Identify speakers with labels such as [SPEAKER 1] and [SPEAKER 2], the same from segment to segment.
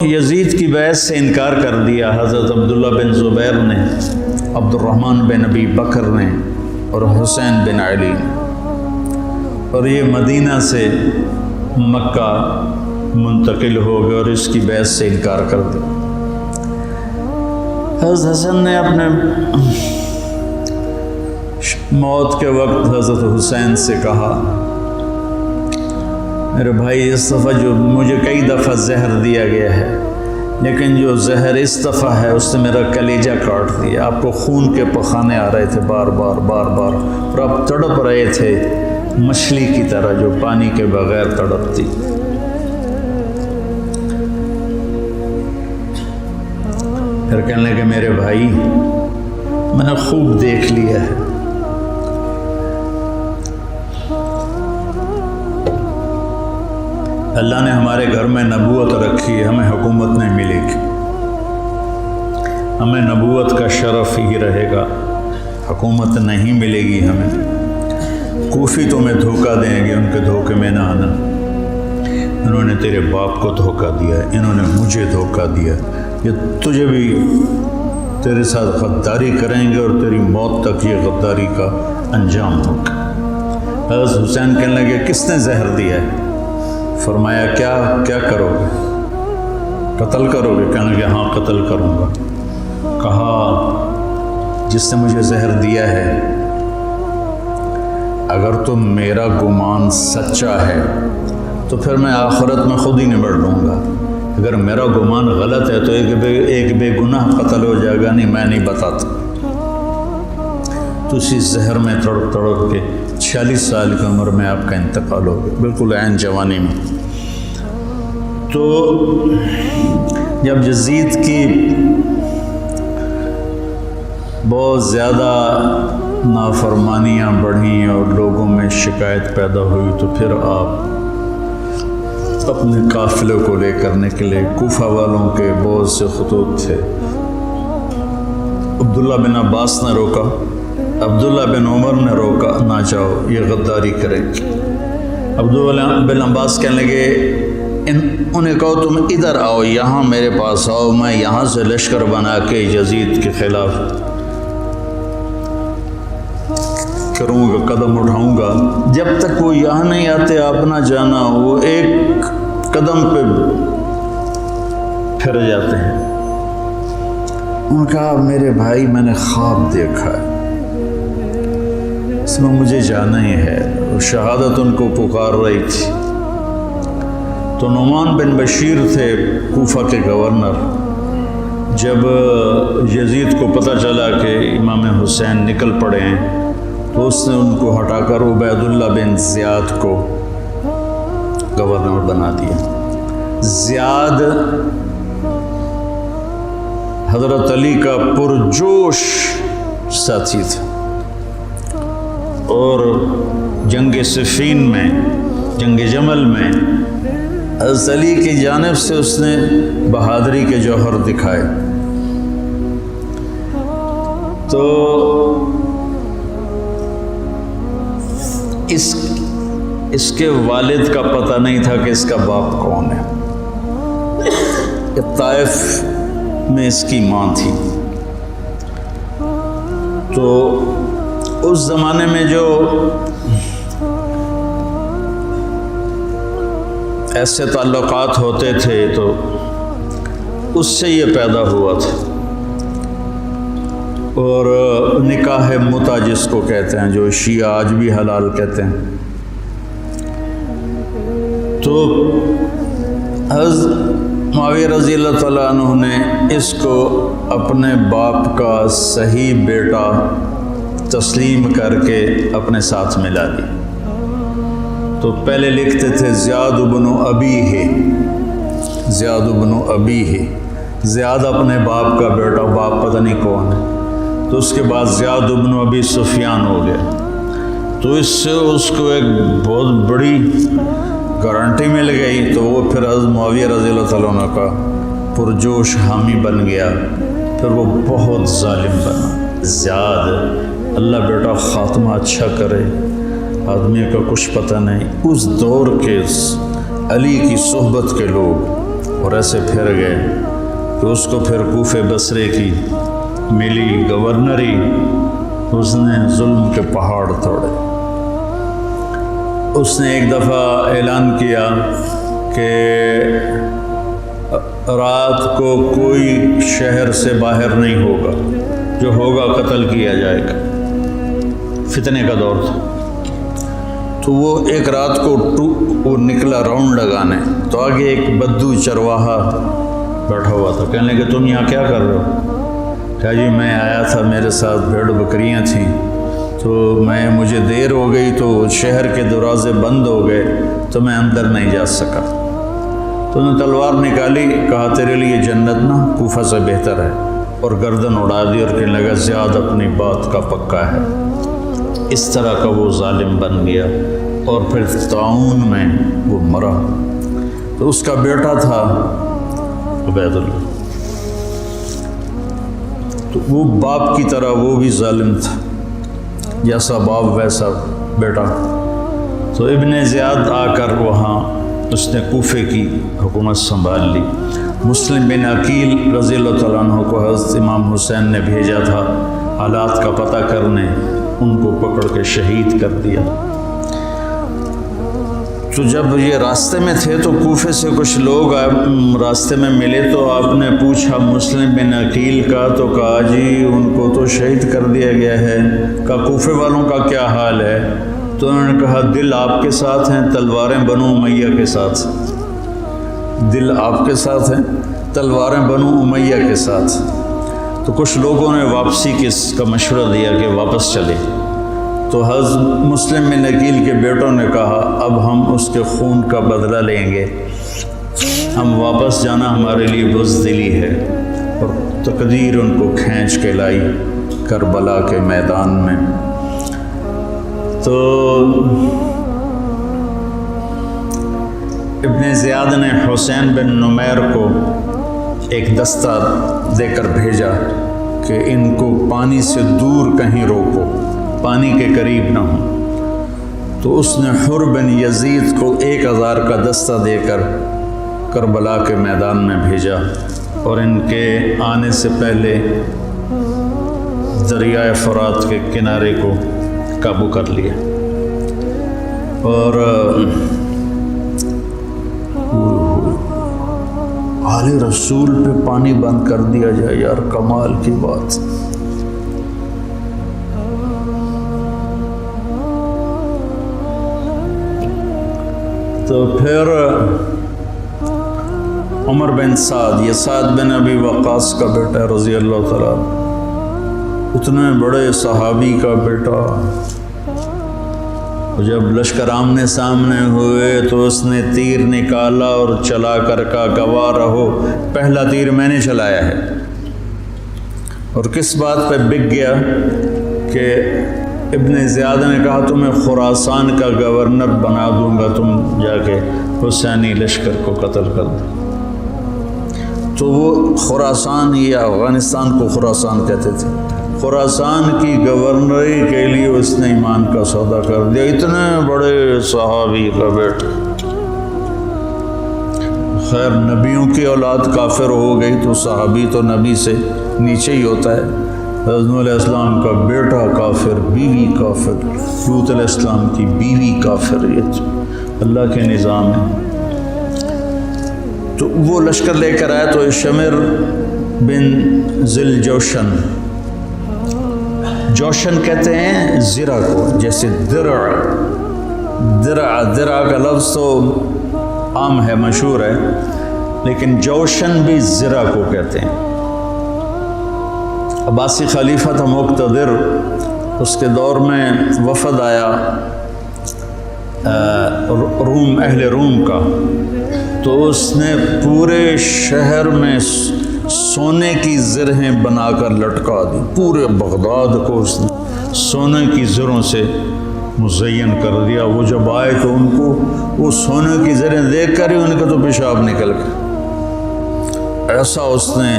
[SPEAKER 1] یزید کی بیعت سے انکار کر دیا حضرت عبداللہ بن زبیر نے، عبد الرحمن بن ابی بکر نے اور حسین بن علی نے، اور یہ مدینہ سے مکہ منتقل ہو گئے اور اس کی بیعت سے انکار کر دیا۔ حضرت حسن نے اپنے موت کے وقت حضرت حسین سے کہا، میرے بھائی اس دفعہ جو مجھے کئی دفعہ زہر دیا گیا ہے، لیکن جو زہر اس دفعہ ہے اس نے میرا کلیجہ کاٹ دیا۔ آپ کو خون کے پخانے آ رہے تھے بار بار اور آپ تڑپ رہے تھے مچھلی کی طرح جو پانی کے بغیر تڑپتی۔ پھر کہنے لگے میرے بھائی میں نے خوب دیکھ لیا ہے، اللہ نے ہمارے گھر میں نبوت رکھی ہے، ہمیں حکومت نہیں ملے گی، ہمیں نبوت کا شرف ہی رہے گا، حکومت نہیں ملے گی ہمیں۔ کوفی تمہیں دھوکہ دیں گے، ان کے دھوکے میں نہ آنا، انہوں نے تیرے باپ کو دھوکہ دیا ہے، انہوں نے مجھے دھوکہ دیا، یہ تجھے بھی تیرے ساتھ غداری کریں گے اور تیری موت تک یہ غداری کا انجام ہوگا۔ حضرت حسین کہنے لگے کس نے زہر دیا ہے؟ فرمایا کیا کرو گے؟ قتل کرو گے؟ کہنے لگے ہاں قتل کروں گا۔ کہا جس نے مجھے زہر دیا ہے اگر تو میرا گمان سچا ہے تو پھر میں آخرت میں خود ہی نمٹ لوں گا، اگر میرا گمان غلط ہے تو ایک بے گناہ قتل ہو جائے گا، نہیں میں نہیں بتاتا۔ تو اسی زہر میں تڑپ تڑپ کے 46 سال کی عمر میں آپ کا انتقال ہو گیا، بالکل عین جوانی میں۔ تو جب یزید کی بہت زیادہ نافرمانیاں بڑھیں اور لوگوں میں شکایت پیدا ہوئی تو پھر آپ اپنے قافلے کو لے کر نکلے۔ کوفہ والوں کے بہت سے خطوط تھے، عبداللہ بن عباس نے روکا، عبداللہ بن عمر نے روکا، نہ جاؤ یہ غداری کرے گی۔ عبداللہ بن عباس کہنے لگے انہیں کہو تم ادھر آؤ، یہاں میرے پاس آؤ، میں یہاں سے لشکر بنا کے یزید کے خلاف کروں گا، قدم اٹھاؤں گا۔ جب تک وہ یہاں نہیں آتے آپ نہ جانا، وہ ایک قدم پہ پھر جاتے ہیں۔ انہوں نے کہا میرے بھائی میں نے خواب دیکھا ہے، اس میں مجھے جانا ہی ہے، اور شہادت ان کو پکار رہی تھی۔ تو نعمان بن بشیر تھے کوفہ کے گورنر، جب یزید کو پتہ چلا کہ امام حسین نکل پڑے ہیں تو اس نے ان کو ہٹا کر عبید اللہ بن زیاد کو گورنر بنا دیا۔ زیاد حضرت علی کا پرجوش ساتھی تھا، اور جنگ صفین میں، جنگ جمل میں حضرت علی کی جانب سے اس نے بہادری کے جوہر دکھائے۔ تو اس کے والد کا پتہ نہیں تھا کہ اس کا باپ کون ہے، طائف میں اس کی ماں تھی۔ تو اس زمانے میں جو ایسے تعلقات ہوتے تھے تو اس سے یہ پیدا ہوا تھا، اور نکاح متع جس کو کہتے ہیں، جو شیعہ آج بھی حلال کہتے ہیں۔ تو حضرت معاویہ رضی اللہ تعالیٰ عنہ نے اس کو اپنے باپ کا صحیح بیٹا تسلیم کر کے اپنے ساتھ ملا دی۔ تو پہلے لکھتے تھے زیاد بن ابی ہے، زیاد بن ابی ہے، زیاد اپنے باپ کا بیٹا، باپ پتہ نہیں کون ہے۔ تو اس کے بعد زیاد بن ابی سفیان ہو گیا، تو اس سے اس کو ایک بہت بڑی گارنٹی مل گئی۔ تو وہ پھر حضرت معاویہ رضی اللہ تعالیٰ عنہ کا پرجوش حامی بن گیا، پھر وہ بہت ظالم بنا زیاد۔ اللہ بیٹا خاتمہ اچھا کرے، آدمی کا کچھ پتہ نہیں۔ اس دور کے علی کی صحبت کے لوگ اور ایسے پھر گئے کہ اس کو پھر کوفے بصرے کی ملی گورنری، اس نے ظلم کے پہاڑ توڑے۔ اس نے ایک دفعہ اعلان کیا کہ رات کو کوئی شہر سے باہر نہیں ہوگا، جو ہوگا قتل کیا جائے گا۔ فتنے کا دور تھا، تو وہ ایک رات کو وہ نکلا راؤنڈ لگانے، تو آگے ایک بدو چرواہا بیٹھا ہوا تھا۔ کہنے لگے تم یہاں کیا کر رہے ہو؟ کہا جی میں آیا تھا، میرے ساتھ بھیڑ بکریاں تھیں، تو مجھے دیر ہو گئی تو شہر کے دروازے بند ہو گئے تو میں اندر نہیں جا سکا۔ تو نے تلوار نکالی، کہا تیرے لیے جنت نہ کوفہ سے بہتر ہے، اور گردن اڑا دی اور کہنے لگا زیاد اپنی بات کا پکا ہے۔ اس طرح کا وہ ظالم بن گیا، اور پھر طاعون میں وہ مرا۔ تو اس کا بیٹا تھا عبید اللہ، تو وہ باپ کی طرح وہ بھی ظالم تھا، جیسا باپ ویسا بیٹا۔ تو ابن زیاد آ کر وہاں اس نے کوفے کی حکومت سنبھال لی۔ مسلم بن عقیل رضی اللہ تعالیٰ عنہ کو حضرت امام حسین نے بھیجا تھا حالات کا پتہ کرنے، ان کو پکڑ کے شہید کر دیا۔ تو جب یہ راستے میں تھے تو کوفے سے کچھ لوگ راستے میں ملے، تو آپ نے پوچھا مسلم بن عقیل کا، تو کہا جی ان کو تو شہید کر دیا گیا ہے۔ کہا کوفے والوں کا کیا حال ہے؟ تو انہوں نے کہا دل آپ کے ساتھ ہیں، تلواریں بنو امیہ کے ساتھ۔ دل آپ کے ساتھ ہیں، تلواریں بنو امیہ کے ساتھ۔ تو کچھ لوگوں نے واپسی کا مشورہ دیا کہ واپس چلے، تو حضرت مسلم بن عقیل کے بیٹوں نے کہا اب ہم اس کے خون کا بدلہ لیں گے، ہم واپس جانا ہمارے لیے بزدلی ہے، اور تقدیر ان کو کھینچ کے لائی کربلا کے میدان میں۔ تو ابن زیاد نے حسین بن نمیر کو ایک دستہ دے کر بھیجا کہ ان کو پانی سے دور کہیں روکو، پانی کے قریب نہ ہوں۔ تو اس نے حر بن یزید کو 1000 کا دستہ دے کر کربلا کے میدان میں بھیجا، اور ان کے آنے سے پہلے دریائے فرات کے کنارے کو قابو کر لیا۔ اور آل رسول پہ پانی بند کر دیا جائے، یار کمال کی بات۔ تو پھر عمر بن سعد، یہ سعد بن ابی وقاص کا بیٹا رضی اللہ تعالیٰ، اتنے بڑے صحابی کا بیٹا، جب لشکر آمنے سامنے ہوئے تو اس نے تیر نکالا اور چلا کر کہا گواہ رہو پہلا تیر میں نے چلایا ہے۔ اور کس بات پہ بک گیا کہ ابن زیاد نے کہا تمہیں خراسان کا گورنر بنا دوں گا، تم جا کے حسینی لشکر کو قتل کر دو۔ تو وہ خراسان، یہ افغانستان کو خراسان کہتے تھے، خراسان کی گورنری کے لیے اس نے ایمان کا سودا کر دیا۔ اتنے بڑے صحابی کا بیٹا، خیر نبیوں کی اولاد کافر ہو گئی تو صحابی تو نبی سے نیچے ہی ہوتا ہے۔ حضرت علیہ السلام کا بیٹا کافر، بیوی کافر، لوط علیہ السلام کی بیوی کافر، یہ تو اللہ کے نظام ہے۔ تو وہ لشکر لے کر آیا تو شمر بن ذل جوشن، جوشن کہتے ہیں زرہ کو، جیسے درع کا لفظ تو عام ہے، مشہور ہے، لیکن جوشن بھی زرہ کو کہتے ہیں۔ عباسی خلیفہ تھا مقتدر، اس کے دور میں وفد آیا روم، اہل روم کا، تو اس نے پورے شہر میں سونے کی زرہیں بنا کر لٹکا دی، پورے بغداد کو اس نے سونے کی زروں سے مزین کر دیا۔ وہ جب آئے تو ان کو وہ سونے کی زریں دیکھ کر ہی ان کا تو پیشاب نکل گیا، ایسا اس نے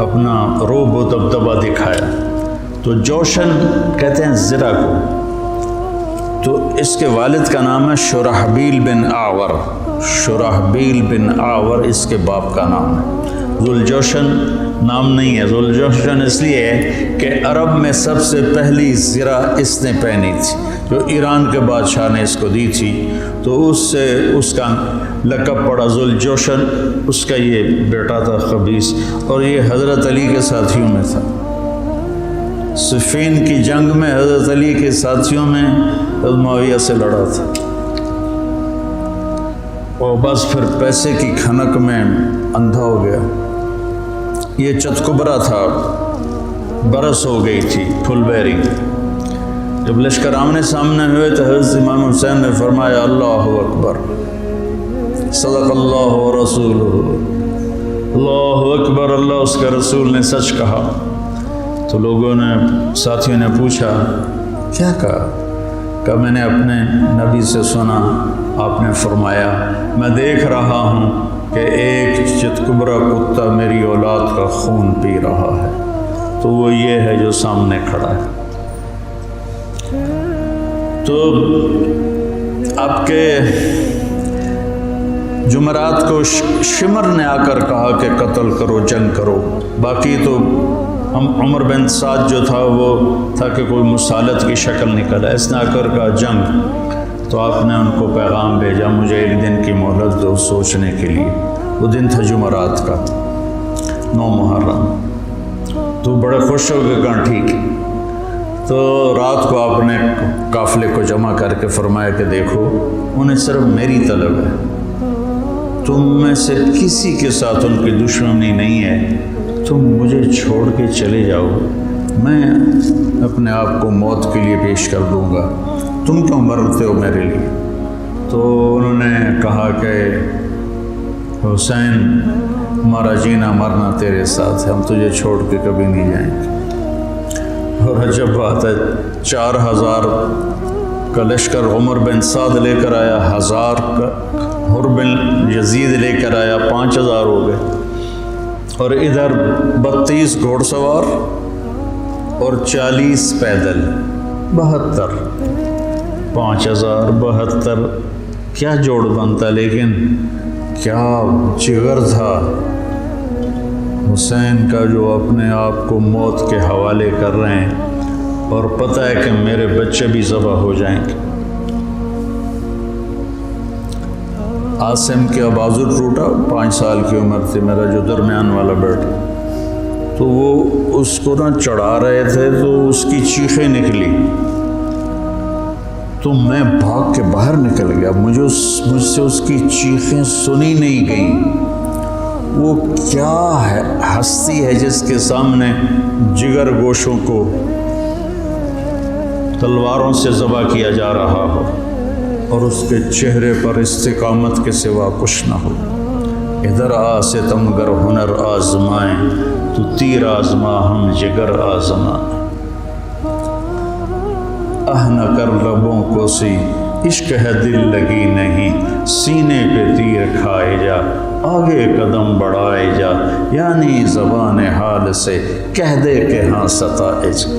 [SPEAKER 1] اپنا روب و دبدبہ دکھایا۔ تو جوشن کہتے ہیں زرہ کو، تو اس کے والد کا نام ہے شرحبیل بن آور، شرحبیل بن آور اس کے باپ کا نام ہے۔ ذوالجوشن نام نہیں ہے، ذوالجوشن اس لیے ہے کہ عرب میں سب سے پہلی زرہ اس نے پہنی تھی، جو ایران کے بادشاہ نے اس کو دی تھی، تو اس سے اس کا لقب پڑا ذوالجوشن۔ اس کا یہ بیٹا تھا قبیس، اور یہ حضرت علی کے ساتھیوں میں تھا۔ صفین کی جنگ میں حضرت علی کے ساتھیوں میں حضرت معاویہ سے لڑا تھا، اور بس پھر پیسے کی کھنک میں اندھا ہو گیا۔ یہ چتکبرا تھا، برس ہو گئی تھی پھل بیری۔ جب لشکر آمنے سامنے ہوئے تو حضرت امام حسین نے فرمایا اللہ اکبر، صدق اللہ و رسولہ، اللہ اکبر، اللہ اس کے رسول نے سچ کہا۔ تو لوگوں نے، ساتھیوں نے پوچھا کیا کہا میں نے اپنے نبی سے سنا، آپ نے فرمایا میں دیکھ رہا ہوں کہ ایک چتکبرا کتا میری اولاد کا خون پی رہا ہے، تو وہ یہ ہے جو سامنے کھڑا ہے۔ تو آپ کے جمعرات کو شمر نے آ کر کہا کہ قتل کرو، جنگ کرو، باقی تو عمر بن سعد جو تھا وہ تھا کہ کوئی مسالت کی شکل نکلا، اس نے آ کر کہا جنگ، تو آپ نے ان کو پیغام بھیجا مجھے ایک دن کی مہلت دو سوچنے کے لیے۔ وہ دن تھا جمعرات کا 9 محرم۔ تو بڑے خوش ہو گئے، کہا ٹھیک۔ تو رات کو آپ نے قافلے کو جمع کر کے فرمایا کہ دیکھو انہیں صرف میری طلب ہے، تم میں سے کسی کے ساتھ ان کی دشمنی نہیں ہے، تم مجھے چھوڑ کے چلے جاؤ، میں اپنے آپ کو موت کے لیے پیش کر دوں گا، تم کیوں مرتے ہو میرے لیے؟ تو انہوں نے کہا کہ حسین ہمارا جینا مرنا تیرے ساتھ ہے، ہم تجھے چھوڑ کے کبھی نہیں جائیں گے۔ اور عجب بات ہے، 4000 کا لشکر عمر بن سعد لے کر آیا، 1000 کا حر بن یزید لے کر آیا، 5000 ہو گئے، اور ادھر 32 گھوڑ سوار اور 40 پیدل، 72، 5000 72، کیا جوڑ بنتا، لیکن کیا جگر تھا حسین کا، جو اپنے آپ کو موت کے حوالے کر رہے ہیں اور پتہ ہے کہ میرے بچے بھی ذبح ہو جائیں گے۔ عاصم کے بازو ٹوٹا، 5 سال کی عمر تھی، میرا جو درمیان والا بیٹا، تو وہ اس کو نہ چڑھا رہے تھے تو اس کی چیخیں نکلی، تو میں بھاگ کے باہر نکل گیا، مجھ سے اس کی چیخیں سنی نہیں گئیں۔ وہ کیا ہے ہستی ہے جس کے سامنے جگر گوشوں کو تلواروں سے ذبح کیا جا رہا ہو اور اس کے چہرے پر استقامت کے سوا کچھ نہ ہو۔ ادھر آ ستمگر ہنر آزمائیں، تو تیر آزما ہم جگر آزمائیں، نہ کر لبوں کو سی عشق ہے دل لگی نہیں، سینے پہ تیر کھائے جا آگے قدم بڑھائے جا، یعنی زبان حال سے کہہ دے کہ ہاں ستائے جا۔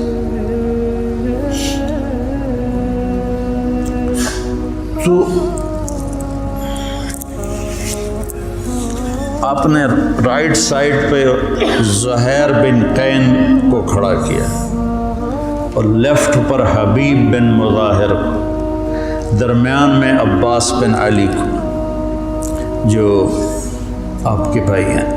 [SPEAKER 1] تو آپ نے رائٹ سائڈ پہ زہیر بن قین کو کھڑا کیا اور لیفٹ پر حبیب بن مظاہر کو، درمیان میں عباس بن علی کو جو آپ کے بھائی ہیں۔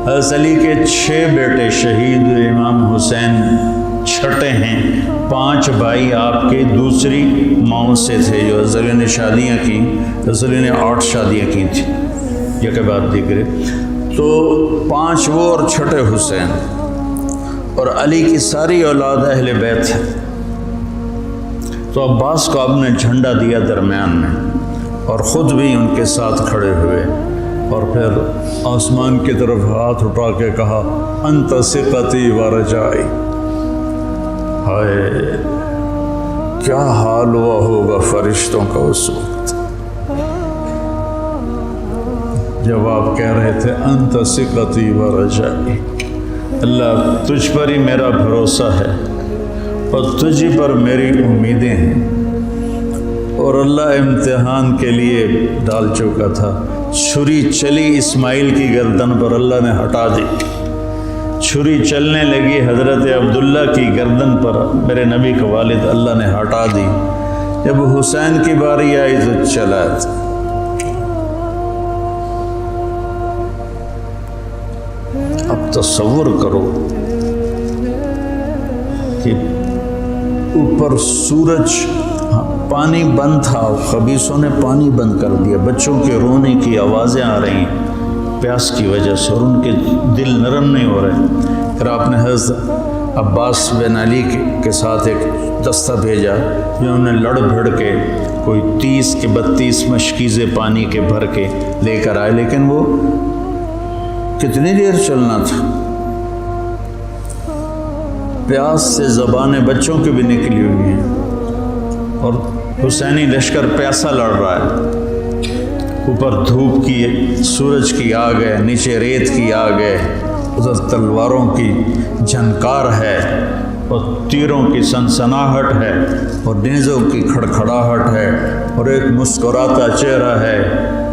[SPEAKER 1] حضرت علی کے 6 بیٹے شہید ہوئے، امام حسین چھٹے ہیں، 5 بھائی آپ کے دوسری ماؤں سے تھے جو حضرت علی نے شادیاں کی، حضرت علی نے 8 شادیاں کی تھیں، یہ کے بعد دیکھے، تو 5 وہ اور چھٹے حسین، اور علی کی ساری اولاد اہل بیت ہے۔ تو عباس کو آپ نے جھنڈا دیا درمیان میں اور خود بھی ان کے ساتھ کھڑے ہوئے، اور پھر آسمان کی طرف ہاتھ اٹھا کے کہا انت ثقتی و رجائی۔ ہائے کیا حال ہوا ہوگا فرشتوں کا اس وقت جب آپ کہہ رہے تھے انت ثقتی و رجائی، اللہ تجھ پر ہی میرا بھروسہ ہے اور تجھ پر میری امیدیں ہیں، اور اللہ امتحان کے لیے ڈال چکا تھا۔ چھری چلی اسماعیل کی گردن پر، اللہ نے ہٹا دی۔ چھری چلنے لگی حضرت عبداللہ کی گردن پر، میرے نبی کا والد، اللہ نے ہٹا دی۔ جب حسین کی باری آئی تو چلا تھا۔ اب تصور کرو کہ اوپر سورج، پانی بند تھا، خبیثوں نے پانی بند کر دیا، بچوں کے رونے کی آوازیں آ رہی ہیں پیاس کی وجہ سے، اور ان کے دل نرم نہیں ہو رہے۔ پھر آپ نے حضرت عباس بن علی کے ساتھ ایک دستہ بھیجا، جنہوں نے لڑ بھڑ کے کوئی 30 کے 32 مشکیزیں پانی کے بھر کے لے کر آئے، لیکن وہ کتنی دیر چلنا تھا؟ پیاس سے زبانیں بچوں کی بھی نکلی ہوئی ہیں، اور حسینی لشکر پیاسا لڑ رہا ہے۔ اوپر دھوپ کی، سورج کی آگ ہے، نیچے ریت کی آگ ہے، ادھر تلواروں کی جھنکار ہے، اور تیروں کی سنسناہٹ ہے، اور نیزوں کی کھڑکھڑاہٹ ہے، اور ایک مسکراتا چہرہ ہے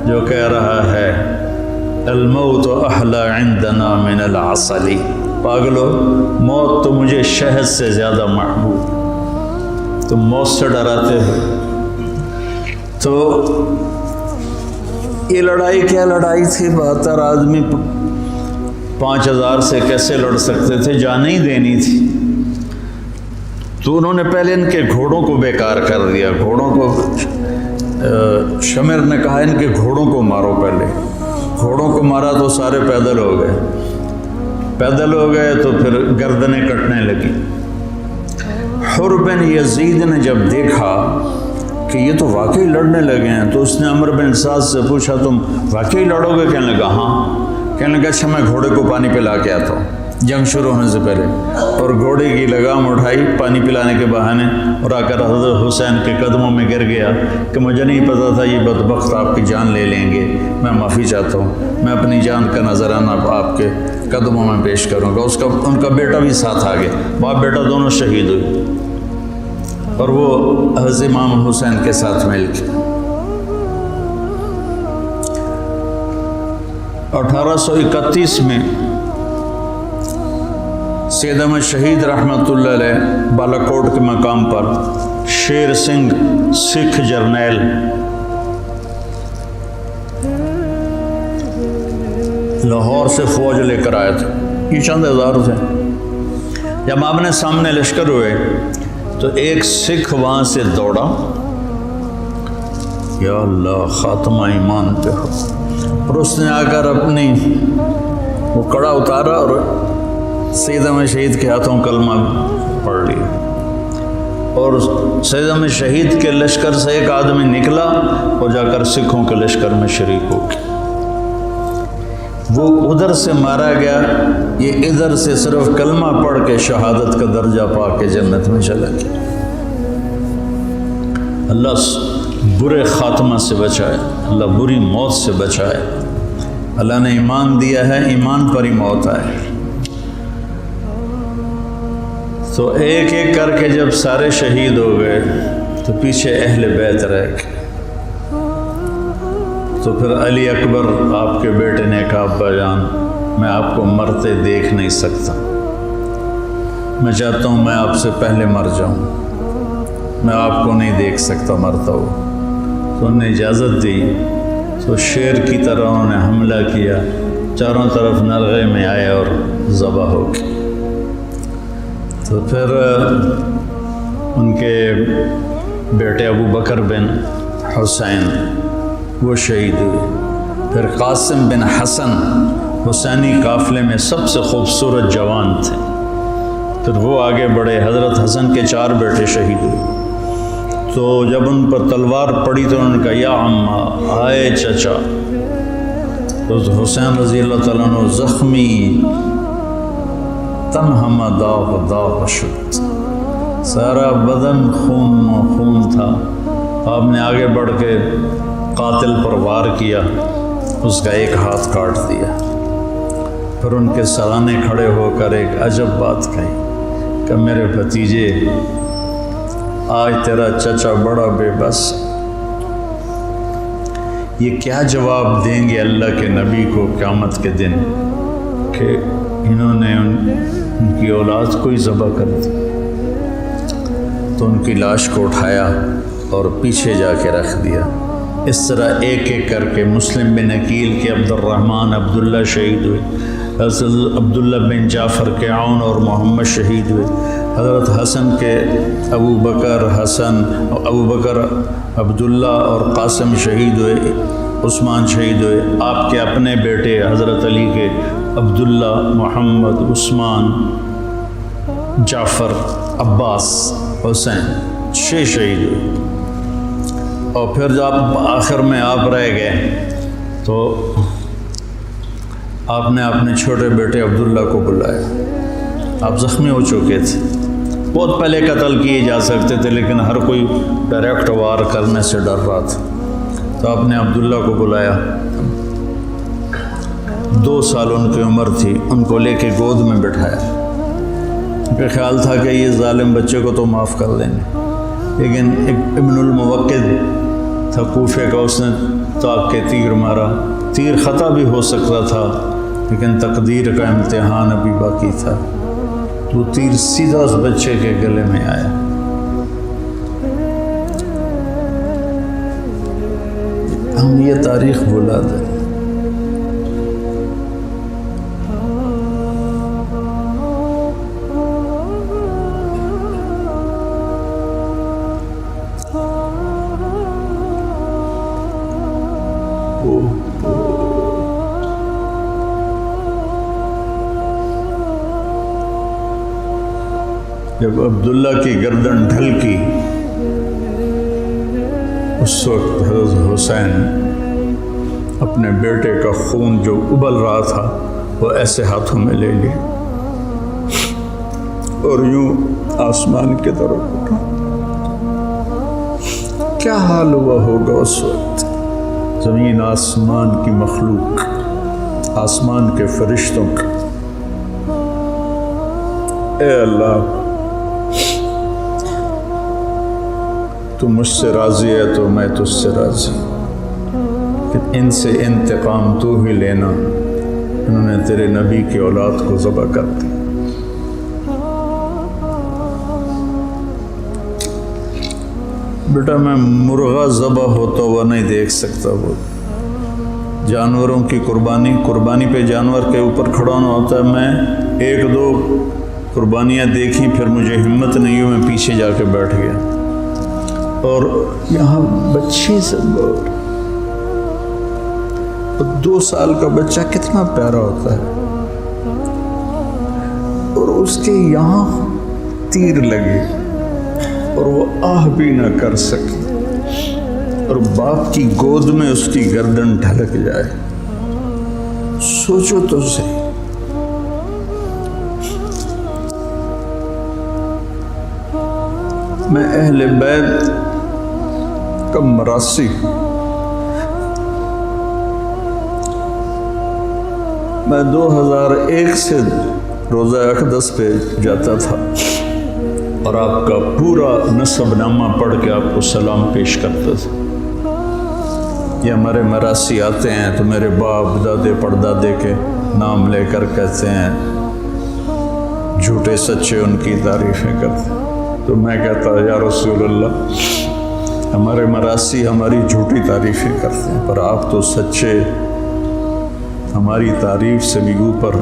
[SPEAKER 1] جو کہہ رہا ہے الموت احلی عندنا من العسل، پاگلو موت تو مجھے شہد سے زیادہ محبوب، تم موت سے ڈراتے ہو۔ تو یہ لڑائی کیا لڑائی تھی؟ 72 آدمی 5000 سے کیسے لڑ سکتے تھے؟ جانیں ہی دینی تھی۔ تو انہوں نے پہلے ان کے گھوڑوں کو بیکار کر دیا، گھوڑوں کو، شمر نے کہا ان کے گھوڑوں کو مارو پہلے۔ گھوڑوں کو مارا تو سارے پیدل ہو گئے، پیدل ہو گئے تو پھر گردنیں کٹنے لگی۔ حر بن یزید نے جب دیکھا کہ یہ تو واقعی لڑنے لگے ہیں، تو اس نے عمر بن سعد سے پوچھا تم واقعی لڑو گے؟ کہنے لگا ہاں۔ کہنے لگا اچھا میں گھوڑے کو پانی پلا کے آتا ہوں جنگ شروع ہونے سے پہلے، اور گھوڑے کی لگام اٹھائی پانی پلانے کے بہانے، اور آ کر حضرت حسین کے قدموں میں گر گیا کہ مجھے نہیں پتا تھا یہ بدبخت آپ کی جان لے لیں گے، میں معافی چاہتا ہوں، میں اپنی جان کا نذرانہ آپ کے قدموں میں پیش کروں گا۔ ان کا بیٹا بھی ساتھ آ گیا، باپ بیٹا دونوں شہید ہوئے، اور وہ حضرت امام حسین کے ساتھ مل کے 1831 میں سید احمد شہید رحمۃ اللہ علیہ بالا کوٹ کے مقام پر شیر سنگھ سکھ جرنیل لاہور سے فوج لے کر آئے تھے، یہ چند ہزار تھے۔ جب آمنے سامنے لشکر ہوئے تو ایک سکھ وہاں سے دوڑا، یا اللہ خاتمہ ایمان پہ ہو، اور اس نے آ کر اپنی وہ کڑا اتارا اور سید احمد شہید کے ہاتھوں کلمہ پڑھ لیا، اور سید احمد شہید کے لشکر سے ایک آدمی نکلا اور جا کر سکھوں کے لشکر میں شریک ہو گیا۔ وہ ادھر سے مارا گیا، یہ ادھر سے صرف کلمہ پڑھ کے شہادت کا درجہ پا کے جنت میں چلا گیا۔ اللہ برے خاتمہ سے بچائے، اللہ بری موت سے بچائے۔ اللہ نے ایمان دیا ہے، ایمان پر ہی موت آئے۔ تو ایک ایک کر کے جب سارے شہید ہو گئے تو پیچھے اہل بیت رہ گئے۔ تو پھر علی اکبر آپ کے بیٹے نے کہا ابا جان میں آپ کو مرتے دیکھ نہیں سکتا، میں چاہتا ہوں میں آپ سے پہلے مر جاؤں، میں آپ کو نہیں دیکھ سکتا مرتا ہو۔ تو انہوں نے اجازت دی، تو شیر کی طرح انہوں نے حملہ کیا، چاروں طرف نرغے میں آئے اور ذبح ہو گئے۔ تو پھر ان کے بیٹے ابو بکر بن حسین وہ شہید ہوئے۔ پھر قاسم بن حسن حسینی قافلے میں سب سے خوبصورت جوان تھے، پھر وہ آگے بڑھے، حضرت حسن کے 4 بیٹے شہید ہوئے۔ تو جب ان پر تلوار پڑی تو انہوں نے کہا یا عمّا، آئے چچا۔ تو حسین رضی اللہ تعالیٰ عنہ زخمی تنہم داغ داغ شد، سارا بدن خون و خون تھا۔ آپ نے آگے بڑھ کے قاتل پر وار کیا، اس کا ایک ہاتھ کاٹ دیا۔ پھر ان کے سرانے کھڑے ہو کر ایک عجب بات کہی کہ میرے بھتیجے آج تیرا چچا بڑا بے بس یہ کیا جواب دیں گے اللہ کے نبی کو قیامت کے دن کہ انہوں نے ان کی اولاد کو ہی ذبح کر دی؟ تو ان کی لاش کو اٹھایا اور پیچھے جا کے رکھ دیا۔ اس طرح ایک ایک کر کے مسلم بن عقیل کے عبد الرحمن عبداللہ شہید ہوئے، حضرت عبداللہ بن جعفر کے عون اور محمد شہید ہوئے، حضرت حسن کے ابو بکر عبداللہ اور قاسم شہید ہوئے، عثمان شہید ہوئے۔ آپ کے اپنے بیٹے حضرت علی کے عبداللہ، محمد، عثمان، جعفر، عباس، حسین 6 شہید ہوئے۔ اور پھر جب آخر میں آپ رہ گئے تو آپ نے اپنے چھوٹے بیٹے عبداللہ کو بلایا۔ آپ زخمی ہو چکے تھے، بہت پہلے قتل کیے جا سکتے تھے لیکن ہر کوئی ڈائریکٹ وار کرنے سے ڈر رہا تھا، تو آپ نے عبداللہ کو بلایا۔ 2 سال ان کی عمر تھی، ان کو لے کے گود میں بٹھایا۔ ان کا خیال تھا کہ یہ ظالم بچے کو تو معاف کر دیں گے، لیکن ایک ابن الموقد تھا کوفے کا، اس نے تاک کے تیر مارا۔ تیر خطا بھی ہو سکتا تھا لیکن تقدیر کا امتحان ابھی باقی تھا، تو تیر سیدھا اس بچے کے گلے میں آیا۔ ہم یہ تاریخ بھلا دیں۔ جب عبداللہ کی گردن ڈھلکی، اس وقت حضرت حسین اپنے بیٹے کا خون جو ابل رہا تھا وہ ایسے ہاتھوں میں لے لیا اور یوں آسمان کی طرف اٹھا۔ کیا حال ہوا ہوگا اس وقت؟ زمین آسمان کی مخلوق، آسمان کے فرشتوں کا، اے اللہ تو مجھ سے راضی ہے تو میں تجھ سے راضی، کہ ان سے انتقام تو ہی لینا، انہوں نے تیرے نبی کی اولاد کو ذبح کر دی۔ بیٹا میں مرغا ذبح ہوتا ہوا نہیں دیکھ سکتا، وہ جانوروں کی قربانی پہ جانور کے اوپر کھڑا ہونا ہوتا ہے۔ میں 1-2 قربانیاں دیکھیں، پھر مجھے ہمت نہیں ہوئی، میں پیچھے جا کے بیٹھ گیا۔ اور یہاں بچی سے 2 سال کا بچہ کتنا پیارا ہوتا ہے، اور اس کے یہاں تیر لگے اور وہ آہ بھی نہ کر سکے، اور باپ کی گود میں اس کی گردن ڈھلک جائے۔ سوچو تو صحیح۔ میں اہل بیت کا مراسی، میں 2001 سے روزہ اقدس پہ جاتا تھا اور آپ کا پورا نسب نامہ پڑھ کے آپ کو سلام پیش کرتا تھا۔ یہ ہمارے مراسی آتے ہیں تو میرے باپ دادے پردادے کے نام لے کر کہتے ہیں، جھوٹے سچے ان کی تعریفیں کرتے ہیں۔ تو میں کہتا یا رسول اللہ، ہمارے مراسی ہماری جھوٹی تعریفیں کرتے ہیں، پر آپ تو سچے، ہماری تعریف سے بھی اوپر،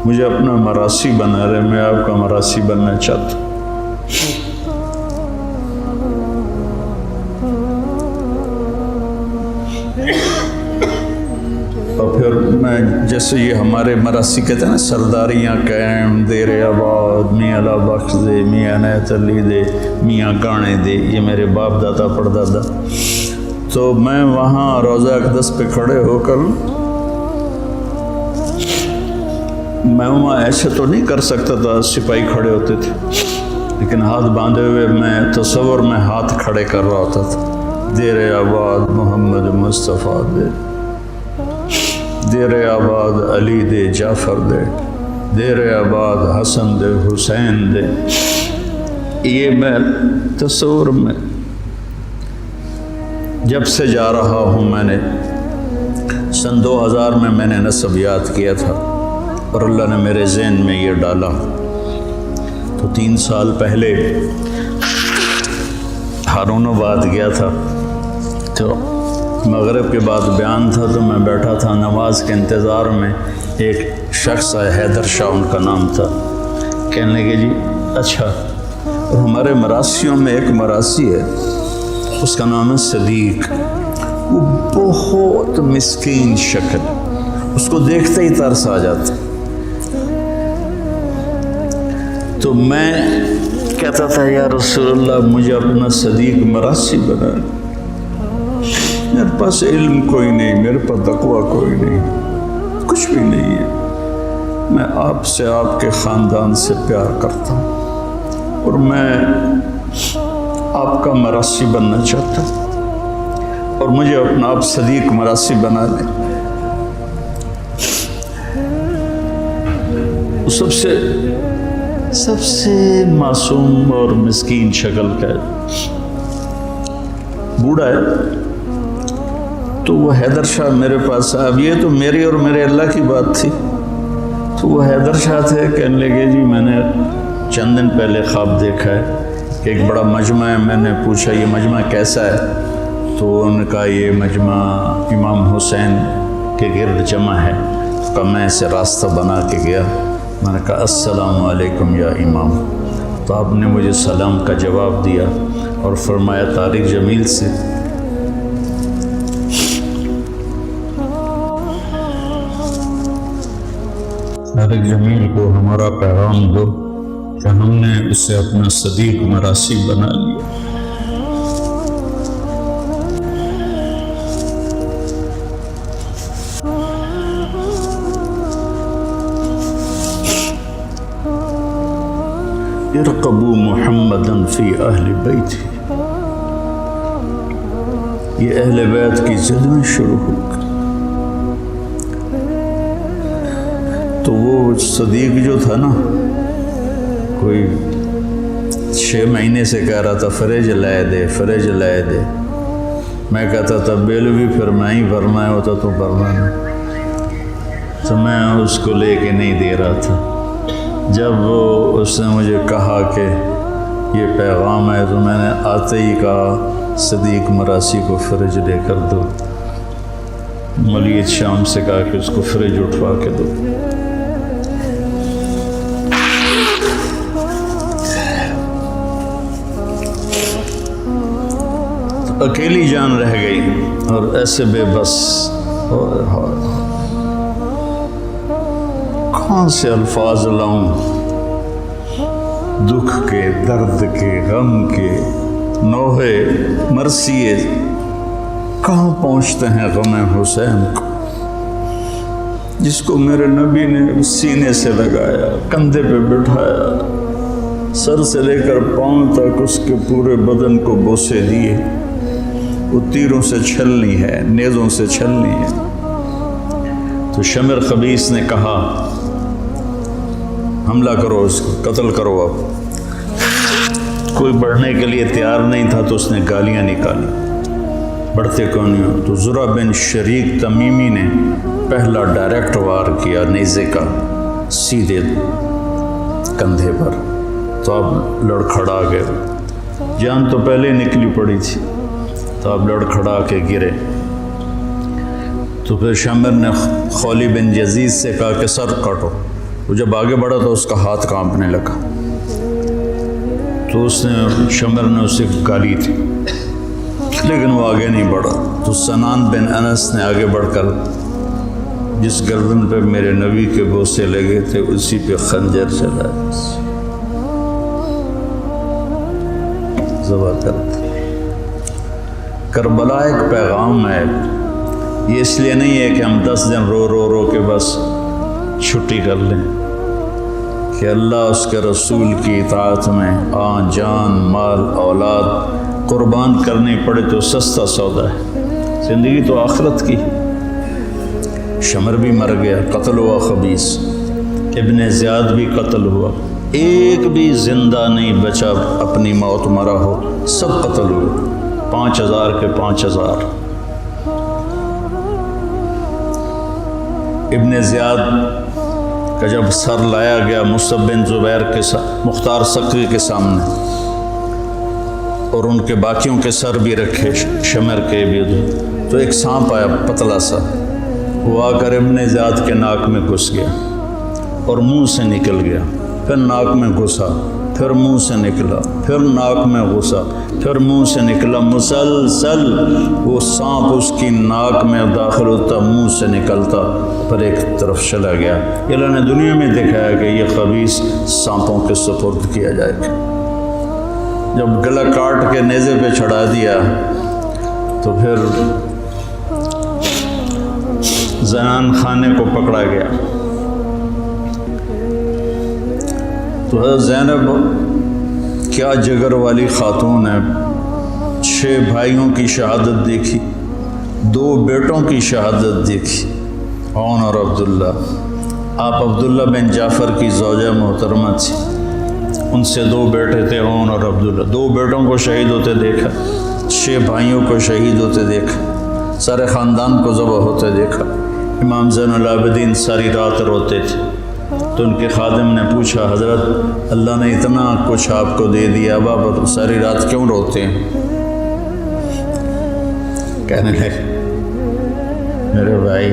[SPEAKER 1] مجھے اپنا مراسی بنا رہے، میں آپ کا مراسی بننا چاہتا ہوں۔ اور پھر میں جیسے یہ ہمارے مراسی کہتے ہیں نا، سرداریاں قائم، دیر آباد، میاں اللہ بخش دے، میاں عنایت علی دے، میاں گانے دے، یہ میرے باپ دادا پردادا۔ تو میں وہاں روزہ اقدس پہ کھڑے ہو کر، میں وہاں ایسے تو نہیں کر سکتا تھا، سپاہی کھڑے ہوتے تھے، لیکن ہاتھ باندھے ہوئے میں تصور میں ہاتھ کھڑے کر رہا ہوتا تھا۔ دیر آباد محمد مصطفیٰ دے، دیر آباد علی دے جعفر دے، دیر آباد حسن دے حسین دے۔ یہ میں تصور میں جب سے جا رہا ہوں، میں نے سن 2000 میں نے نسب یاد کیا تھا اور اللہ نے میرے ذہن میں یہ ڈالا، تو 3 سال پہلے ہارون آباد گیا تھا، تو مغرب کے بعد بیان تھا، تو میں بیٹھا تھا نماز کے انتظار میں، ایک شخص آیا، حیدر شاہ ان کا نام تھا، کہنے لگے جی اچھا، اور ہمارے مراسیوں میں ایک مراسی ہے، اس کا نام ہے صدیق، وہ بہت مسکین شکل، اس کو دیکھتے ہی ترس آ جاتا، تو میں کہتا تھا یا رسول اللہ مجھے اپنا صدیق مراسی بنا، میرے پاس علم کوئی نہیں، میرے پاس تقویٰ کوئی نہیں، کچھ بھی نہیں ہے، میں آپ سے، آپ کے خاندان سے پیار کرتا ہوں اور میں آپ کا مراسی بننا چاہتا ہوں، اور مجھے اپنا آپ صدیق مراسی بنا دیں۔ سب سے معصوم اور مسکین شکل کا ہے، بوڑھا ہے، تو وہ حیدر شاہ میرے پاس، اب یہ تو میری اور میرے اللہ کی بات تھی، تو وہ حیدر شاہ تھے، کہنے لگے جی میں نے چند دن پہلے خواب دیکھا ہے کہ ایک بڑا مجمع ہے، میں نے پوچھا یہ مجمع کیسا ہے، تو انہوں نے کہا یہ مجمع امام حسین کے گرد جمع ہے، تو میں ایسے راستہ بنا کے گیا، میں نے کہا السلام علیکم یا امام، تو آپ نے مجھے سلام کا جواب دیا اور فرمایا طارق جمیل سے طارق جمیل کو ہمارا پیغام دو کہ ہم نے اسے اپنا صدیق مراسی بنا لیا۔ ارقبوا محمدا فی اہل بیت، یہ اہل بیت کی ضد میں شروع ہو گئی، تو وہ صدیق جو تھا نا، کوئی 6 مہینے سے کہہ رہا تھا فریج لائے دے، فریج لائے دے، میں کہتا تھا بیل بھی پھر میں ہی بھرنا ہوتا تو بھرنا نہیں، تو میں اس کو لے کے نہیں دے رہا تھا، جب اس نے مجھے کہا کہ یہ پیغام ہے تو میں نے آتے ہی کہا صدیق مراسی کو فریج لے کر دو، مولید شام سے کہا کہ اس کو فریج اٹھوا کے دو، اکیلی جان رہ گئی اور ایسے بے بس، کون سے الفاظ لاؤں، دکھ کے، درد کے، غم کے، نوحے مرثیے کہاں پہنچتے ہیں غم حسین کو، جس کو میرے نبی نے سینے سے لگایا، کندھے پہ بٹھایا، سر سے لے کر پاؤں تک اس کے پورے بدن کو بوسے دیے، وہ تیروں سے چھلنی ہے، نیزوں سے چھلنی ہے، تو شمر خبیث نے کہا حملہ کرو، اس کو قتل کرو، اب کوئی بڑھنے کے لیے تیار نہیں تھا تو اس نے گالیاں نکالی، بڑھتے کون نہیں ہو، تو زرع بن شریک تمیمی نے پہلا ڈائریکٹ وار کیا نیزے کا سیدھے کندھے پر، تو اب لڑکھڑا گئے، جان تو پہلے نکلی پڑی تھی، تو اب لڑکھڑا کے گرے، تو پھر شمر نے خولی بن یزید سے کہا کہ سر کاٹو، وہ جب آگے بڑھا تو اس کا ہاتھ کانپنے لگا، تو اس نے شمر نے اسے گالی تھی، لیکن وہ آگے نہیں بڑھا، تو سنان بن انس نے آگے بڑھ کر جس گردن پہ میرے نبی کے بوسے لگے تھے اسی پہ خنجر چلایا، ذبح کر دی۔ کربلا ایک پیغام ہے، یہ اس لیے نہیں ہے کہ ہم 10 دن رو رو رو کے بس چھٹی کر لیں، کہ اللہ اس کے رسول کی اطاعت میں جان، مال، اولاد قربان کرنی پڑے تو سستا سودا ہے، زندگی تو آخرت کی۔ شمر بھی مر گیا، قتل ہوا خبیث، ابن زیاد بھی قتل ہوا، ایک بھی زندہ نہیں بچا اپنی موت مرا ہو، سب قتل ہوئے، 5000 کے 5000۔ ابن زیاد کا جب سر لایا گیا مصعب بن زبیر کے مختار ثقفی کے سامنے، اور ان کے باقیوں کے سر بھی رکھے شمر کے بھی، تو ایک سانپ آیا پتلا سا، وہ آ کر ابن زیاد کے ناک میں گھس گیا اور منہ سے نکل گیا، پھر ناک میں گھسا، پھر منہ سے نکلا، پھر ناک میں گھسا، پھر منہ سے نکلا، مسلسل وہ سانپ اس کی ناک میں داخل ہوتا، منہ سے نکلتا، پھر ایک طرف چلا گیا۔ اللہ نے دنیا میں دکھایا کہ یہ خبیث سانپوں کے سپرد کیا جائے گا۔ جب گلا کاٹ کے نیزے پہ چڑھا دیا تو پھر زنان خانے کو پکڑا گیا۔ تو حضرت زینب کیا جگر والی خاتون ہے، 6 بھائیوں کی شہادت دیکھی، 2 بیٹوں کی شہادت دیکھی، عون اور عبداللہ۔ آپ عبداللہ بن جعفر کی زوجہ محترمہ تھی، ان سے 2 بیٹے تھے، عون اور عبداللہ۔ 2 بیٹوں کو شہید ہوتے دیکھا، 6 بھائیوں کو شہید ہوتے دیکھا، سارے خاندان کو ذبح ہوتے دیکھا۔ امام زین العابدین ساری رات روتے تھے، تو ان کے خادم نے پوچھا، حضرت اللہ نے اتنا کچھ آپ کو دے دیا، اب آپ ساری رات کیوں روتے ہیں؟ کہنے لگے، میرے بھائی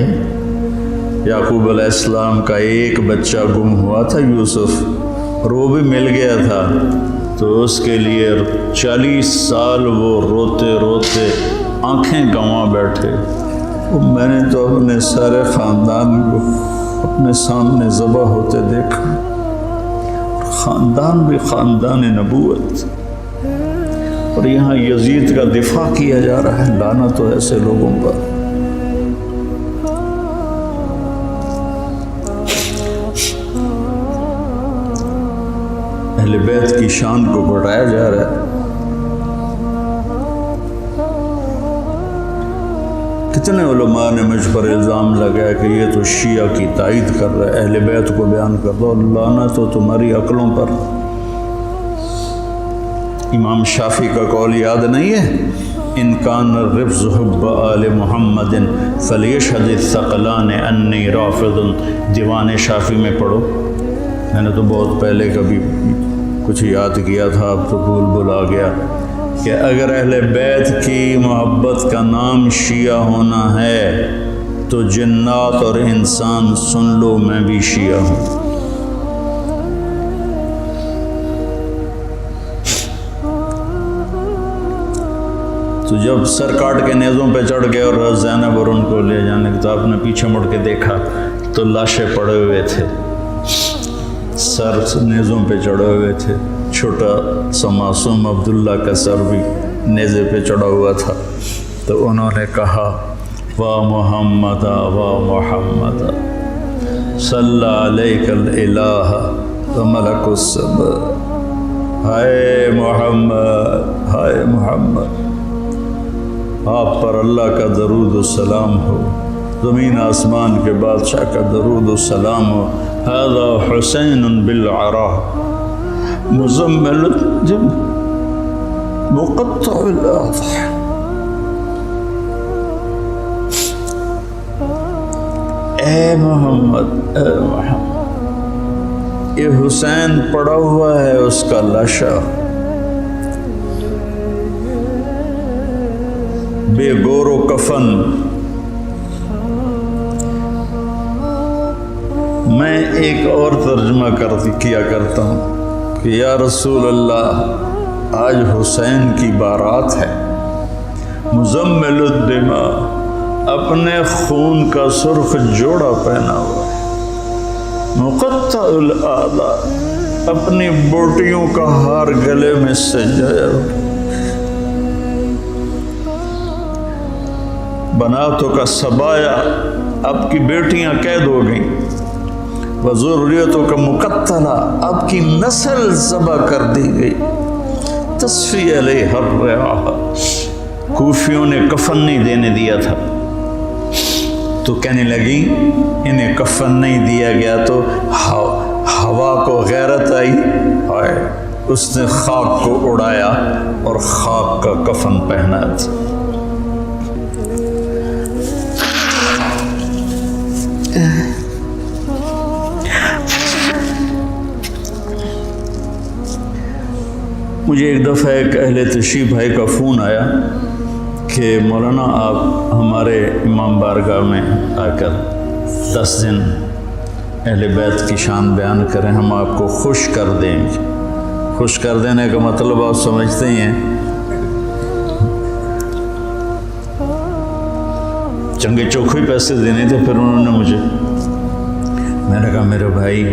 [SPEAKER 1] یعقوب علیہ السلام کا ایک بچہ گم ہوا تھا، یوسف، اور وہ بھی مل گیا تھا، تو اس کے لیے 40 سال وہ روتے روتے آنکھیں گنوا بیٹھے۔ میں نے تو اپنے سارے خاندان کو اپنے سامنے ذبح ہوتے دیکھا، خاندان بھی خاندان نبوت، اور یہاں یزید کا دفاع کیا جا رہا ہے۔ لعنت ہو ایسے لوگوں پر۔ اہل بیت کی شان کو بڑھایا جا رہا ہے۔ کتنے علماء نے مجھ پر الزام لگایا کہ یہ تو شیعہ کی تائید کر رہا ہے، اہل بیت کو بیان کر دو، لعنت ہو تمہاری عقلوں پر۔ امام شافعی کا قول یاد نہیں ہے؟ ان کان الرفض حب آل محمد فلیشہد الثقلان انی رافض۔ دیوان شافعی میں پڑھو، میں نے تو بہت پہلے کبھی کچھ یاد کیا تھا، اب تو بھول آ گیا، کہ اگر اہل بیت کی محبت کا نام شیعہ ہونا ہے تو جنات اور انسان سن لو، میں بھی شیعہ ہوں۔ تو جب سر کاٹ کے نیزوں پہ چڑھ گئے اور حضرت زینب اور ان کو لے جانے کے، تو آپ نے پیچھے مڑ کے دیکھا تو لاشیں پڑے ہوئے تھے، سر نیزوں پہ چڑھے ہوئے تھے، چھوٹا سا معصوم عبداللہ کا سر بھی نیزے پہ چڑھا ہوا تھا۔ تو انہوں نے کہا، وا محمد وا محمد صلی علیک الالہ و ملک السماء، ہائے محمد، ہائے محمد، آپ پر اللہ کا درود و سلام ہو، زمین آسمان کے بادشاہ کا درود و سلام ہو۔ ھذا حسین بالعراء مزمل الجب مقطع الاضحى۔ اے محمد، اے محمد، یہ حسین پڑا ہوا ہے، اس کا لاشا بے گور و کفن۔ میں ایک اور ترجمہ کیا کرتا ہوں کہ یا رسول اللہ، آج حسین کی بارات ہے، مزمل الدماء، اپنے خون کا سرخ جوڑا پہنا ہوا، مقطع الاعضاء، اپنی بوٹیوں کا ہار گلے میں سجایا ہوا، بناتوں کا سبایا، آپ کی بیٹیاں قید ہو گئیں، وذریتوں کا مقتلہ، آپ کی نسل ذبح کر دی گئی، تصفی علیہ الرعاہ، کوفیوں نے کفن نہیں دینے دیا تھا، تو کہنے لگی انہیں کفن نہیں دیا گیا تو ہوا کو غیرت آئی، اس نے خاک کو اڑایا اور خاک کا کفن پہنا تھا۔ مجھے ایک دفعہ ایک اہل تشریف بھائی کا فون آیا کہ مولانا آپ ہمارے امام بارگاہ میں آ کر 10 دن اہل بیت کی شان بیان کریں، ہم آپ کو خوش کر دیں گے۔ خوش کر دینے کا مطلب آپ سمجھتے ہی ہیں، چنگے چوکھے پیسے دینے تھے۔ پھر انہوں نے مجھے، میں نے کہا میرے بھائی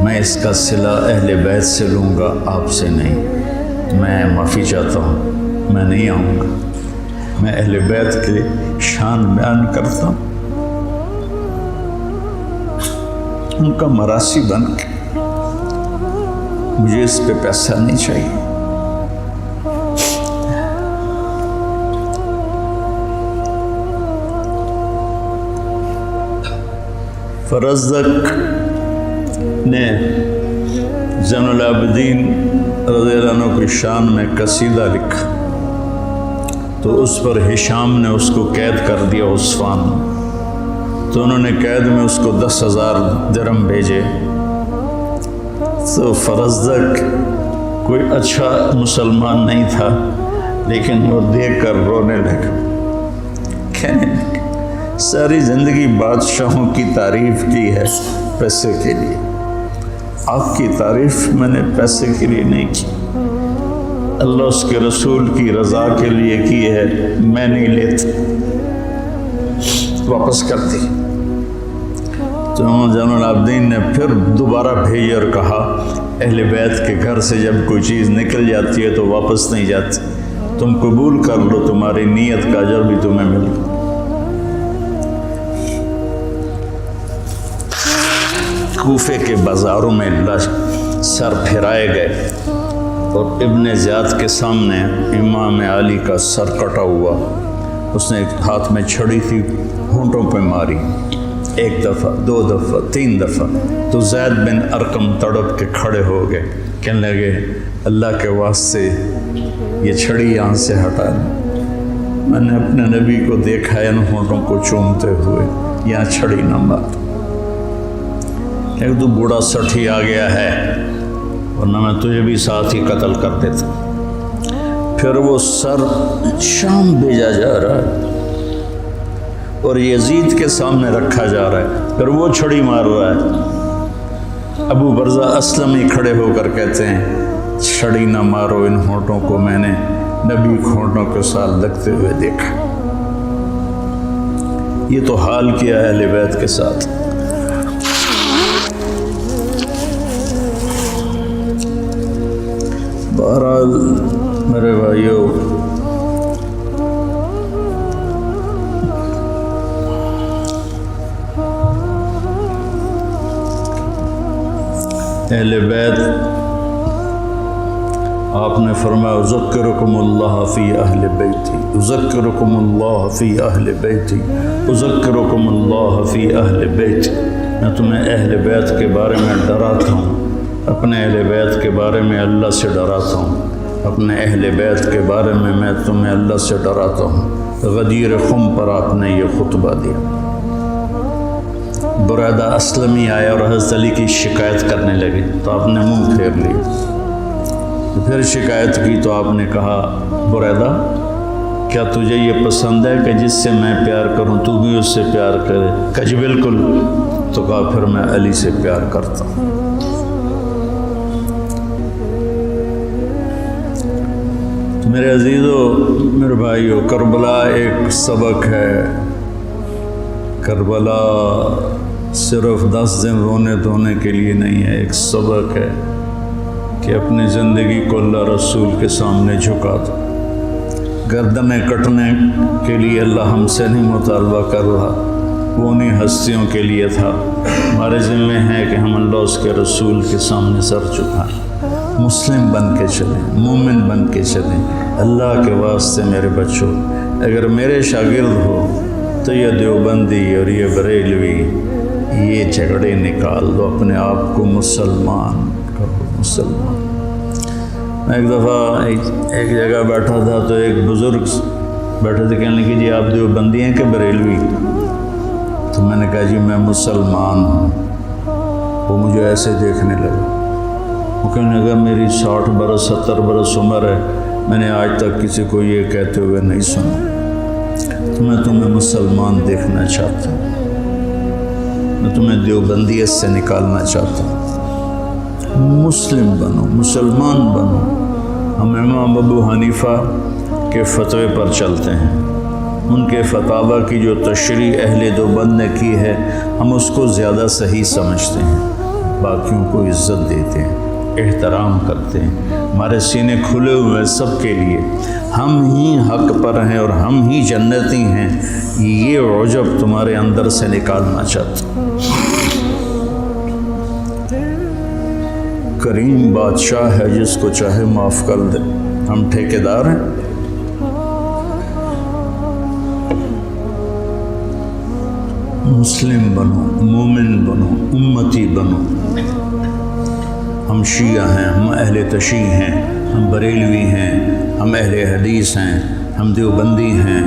[SPEAKER 1] میں اس کا صلہ اہل بیت سے لوں گا، آپ سے نہیں۔ میں معافی چاہتا ہوں، میں نہیں آؤں گا۔ میں اہل بیت کی شان بیان کرتا ہوں، ان کا مراثی بن کے، مجھے اس پہ پیسہ نہیں چاہیے۔ فرزدق نے زین العابدین رضی اللہ عنہ کی شان میں قصیدہ لکھا، تو اس پر ہشام نے اس کو قید کر دیا عثمان میں۔ تو انہوں نے قید میں اس کو 10,000 درہم بھیجے۔ تو فرزدق کوئی اچھا مسلمان نہیں تھا، لیکن وہ دیکھ کر رونے لگا، کہنے لگا ساری زندگی بادشاہوں کی تعریف کی ہے پیسے کے لیے، آپ کی تعریف میں نے پیسے کے لیے نہیں کی، اللہ اس کے رسول کی رضا کے لیے کی ہے، میں نہیں لیتا، واپس کر دی۔ تو زین العابدین نے پھر دوبارہ بھیجا اور کہا اہل بیت کے گھر سے جب کوئی چیز نکل جاتی ہے تو واپس نہیں جاتی، تم قبول کر لو، تمہاری نیت کا اجر بھی تمہیں مل گا۔ کوفے کے بازاروں میں سر پھیرائے گئے اور ابن زیاد کے سامنے امام علی کا سر کٹا ہوا، اس نے ہاتھ میں چھڑی تھی، ہونٹوں پہ ماری، 1 دفعہ 2 دفعہ 3 دفعہ۔ تو زید بن ارقم تڑپ کے کھڑے ہو گئے، کہنے لگے اللہ کے واسطے یہ چھڑی یہاں سے ہٹا دیں، میں نے اپنے نبی کو دیکھا ہے ان ہونٹوں کو چومتے ہوئے، یہاں چھڑی نہ مار، ایک تو بوڑھا سٹھی آ گیا ہے، ورنہ میں تجھے بھی ساتھ ہی قتل کر دیتا۔ پھر وہ سر شام بھیجا جا رہا ہے اور یزید کے سامنے رکھا جا رہا ہے، پھر وہ چھڑی مار رہا ہے۔ ابو برزہ اسلمی کھڑے ہو کر کہتے ہیں چھڑی نہ مارو ان ہونٹوں کو، میں نے نبی ہونٹوں کے ساتھ لگتے ہوئے دیکھا۔ یہ تو حال کیا ہے اہل بیت کے ساتھ۔ بہرحال میرے بھائیوں، اہل بیت آپ نے فرمایا اذکرکم اللہ فی اہل بیتی، اذکرکم اللہ فی اہل بیتی، اذکرکم اللہ فی اہل بیتی۔ میں تمہیں اہل بیت کے بارے میں ڈراتا ہوں، اپنے اہل بیت کے بارے میں اللہ سے ڈراتا ہوں، اپنے اہل بیت کے بارے میں تمہیں اللہ سے ڈراتا ہوں۔ غدیر خم پر آپ نے یہ خطبہ دیا۔ بریدہ اسلمی آیا اور حضرت علی کی شکایت کرنے لگے تو آپ نے منہ پھیر لی۔ پھر شکایت کی تو آپ نے کہا بریدہ کیا تجھے یہ پسند ہے کہ جس سے میں پیار کروں تو بھی اس سے پیار کرے؟ کہا جی بالکل۔ تو کہا پھر میں علی سے پیار کرتا ہوں۔ میرے عزیزو، میرے بھائیو، کربلا ایک سبق ہے۔ کربلا صرف 10 دن رونے دھونے کے لیے نہیں ہے، ایک سبق ہے کہ اپنی زندگی کو اللہ رسول کے سامنے جھکا دو۔ گردنیں کٹنے کے لیے اللہ ہم سے نہیں مطالبہ کر رہا، وہ انہیں ہستیوں کے لیے تھا۔ ہمارے ذمہ ہے کہ ہم اللہ اس کے رسول کے سامنے سر جھکائیں، مسلم بن کے چلیں، مومن بن کے چلیں۔ اللہ کے واسطے میرے بچوں، اگر میرے شاگرد ہو تو یہ دیوبندی اور یہ بریلوی، یہ جھگڑے نکال دو، اپنے آپ کو مسلمان کرو، مسلمان۔ میں ایک دفعہ ایک جگہ بیٹھا تھا تو ایک بزرگ بیٹھے تھے، کہنے لگے جی آپ دیوبندی ہیں کہ بریلوی؟ تو میں نے کہا جی میں مسلمان ہوں۔ وہ مجھے ایسے دیکھنے لگا، وہ کہنے لگا میری 60 برس 70 برس عمر ہے، میں نے آج تک کسی کو یہ کہتے ہوئے نہیں سنا، تو میں تمہیں مسلمان دیکھنا چاہتا ہوں، میں تمہیں دیوبندیت سے نکالنا چاہتا ہوں، مسلم بنو، مسلمان بنو۔ ہم امام ابو حنیفہ کے فتوے پر چلتے ہیں، ان کے فتاوی کی جو تشریح اہل دیوبند نے کی ہے ہم اس کو زیادہ صحیح سمجھتے ہیں، باقیوں کو عزت دیتے ہیں، احترام کرتے ہیں، ہمارے سینے کھلے ہوئے ہیں سب کے لیے، ہم ہی حق پر ہیں اور ہم ہی جنتی ہیں، یہ عجب تمہارے اندر سے نکالنا چاہتا ہوں۔ کریم بادشاہ ہے، جس کو چاہے معاف کر دے، ہم ٹھیکیدار ہیں۔ مسلم بنو، مومن بنو، امتی بنو۔ ہم شیعہ ہیں، ہم اہل تشیع ہیں، ہم بریلوی ہیں، ہم اہل حدیث ہیں، ہم دیوبندی ہیں،